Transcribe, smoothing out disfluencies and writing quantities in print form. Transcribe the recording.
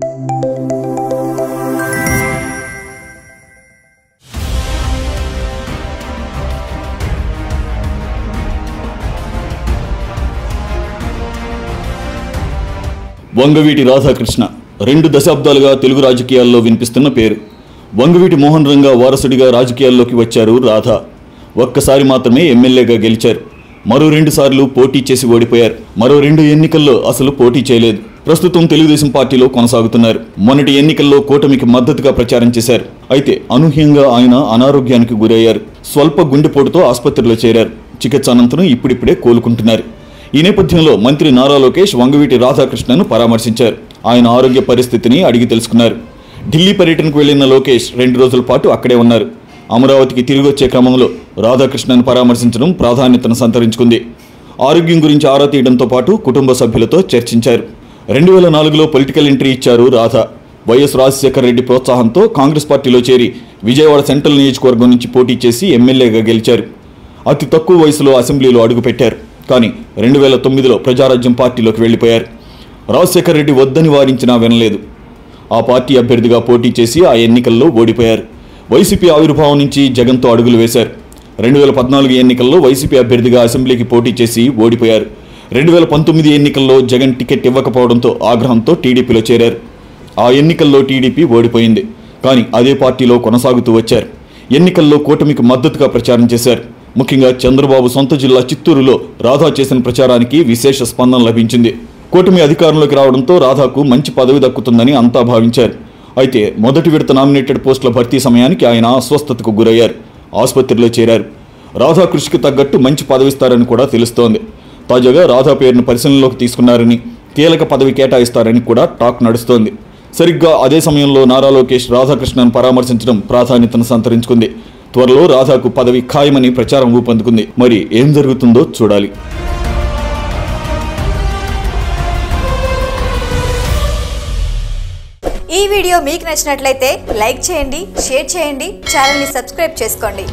వంగవీటి రాధాకృష్ణ 2 దశాబ్దాలుగా తెలుగు రాజకీయాల్లో వినిపిస్తున్న పేరు. వంగవీటి మోహన్ రంగా వారసుడిగా రాజకీయాల్లోకి వచ్చారు రాధా. ఒక్కసారి మాత్రమే ఎమ్మెల్యేగా గెలిచారు. మరో 2 సార్లు పోటీ చేసి ఓడిపోయారు. మరో 2 ఎన్నికల్లో అసలు పోటీ చేయలేదు. ప్రస్తుతం తెలుగుదేశం పార్టీలో కొనసాగుతున్నారు. మొన్నటి ఎన్నికల్లో కూటమికి మద్దతుగా ప్రచారం చేశారు. అయితే అనూహ్యంగా ఆయన అనారోగ్యానికి గురయ్యారు. స్వల్ప గుండెపోటుతో ఆసుపత్రిలో చేరారు. చికిత్స అనంతరం ఇప్పుడిప్పుడే కోలుకుంటున్నారు. ఈ నేపథ్యంలో మంత్రి నారా లోకేష్ వంగవీటి రాధాకృష్ణను పరామర్శించారు. ఆయన ఆరోగ్య పరిస్థితిని అడిగి తెలుసుకున్నారు. ఢిల్లీ పర్యటనకు వెళ్లిన లోకేష్ 2 రోజుల పాటు అక్కడే ఉన్నారు. అమరావతికి తిరిగి వచ్చే క్రమంలో రాధాకృష్ణను పరామర్శించడం ప్రాధాన్యతను సంతరించుకుంది. ఆరోగ్యం గురించి ఆరా తీయడంతో పాటు కుటుంబ సభ్యులతో చర్చించారు. 2004లో పొలిటికల్ ఎంట్రీ ఇచ్చారు రాధా. వైఎస్ రాజశేఖర రెడ్డి ప్రోత్సాహంతో కాంగ్రెస్ పార్టీలో చేరి విజయవాడ సెంట్రల్ నియోజకవర్గం నుంచి పోటీ చేసి ఎమ్మెల్యేగా గెలిచారు. అతి తక్కువ వయసులో అసెంబ్లీలో అడుగుపెట్టారు. కానీ 2009లో ప్రజారాజ్యం పార్టీలోకి వెళ్లిపోయారు. రాజశేఖర రెడ్డి వద్దని వారించినా వినలేదు. ఆ పార్టీ అభ్యర్థిగా పోటీ చేసి ఆ ఎన్నికల్లో ఓడిపోయారు. వైసీపీ ఆవిర్భావం నుంచి జగన్తో అడుగులు వేశారు. 2014 ఎన్నికల్లో వైసీపీ అభ్యర్థిగా అసెంబ్లీకి పోటీ చేసి ఓడిపోయారు. 2019 ఎన్నికల్లో జగన్ టికెట్ ఇవ్వకపోవడంతో ఆగ్రహంతో టీడీపీలో చేరారు. ఆ ఎన్నికల్లో టీడీపీ ఓడిపోయింది. కానీ అదే పార్టీలో కొనసాగుతూ వచ్చారు. ఎన్నికల్లో కూటమికి మద్దతుగా ప్రచారం చేశారు. ముఖ్యంగా చంద్రబాబు సొంత జిల్లా చిత్తూరులో రాధా చేసిన ప్రచారానికి విశేష స్పందన లభించింది. కూటమి అధికారంలోకి రావడంతో రాధాకు మంచి పదవి దక్కుతుందని అంతా భావించారు. అయితే మొదటి విడత నామినేటెడ్ పోస్టుల భర్తీ సమయానికి ఆయన అస్వస్థతకు గురయ్యారు. ఆసుపత్రిలో చేరారు. రాధా కృషికి తగ్గట్టు మంచి పదవిస్తారని కూడా తెలుస్తోంది. తాజాగా రాధా పేరును పరిశీలనలోకి తీసుకున్నారని, కీలక పదవి కేటాయిస్తారని కూడా టాక్ నడుస్తోంది. సరిగ్గా అదే సమయంలో నారా లోకేష్ రాధాకృష్ణను పరామర్శించడం ప్రాధాన్యతను సంతరించుకుంది. త్వరలో రాధాకు పదవి ఖాయమని ప్రచారం ఊపందుకుంది. మరి ఏం జరుగుతుందో చూడాలి. ఈ వీడియో మీకు నచ్చినట్లయితే లైక్ చేయండి, షేర్ చేయండి, ఛానల్ని సబ్స్క్రైబ్ చేసుకోండి.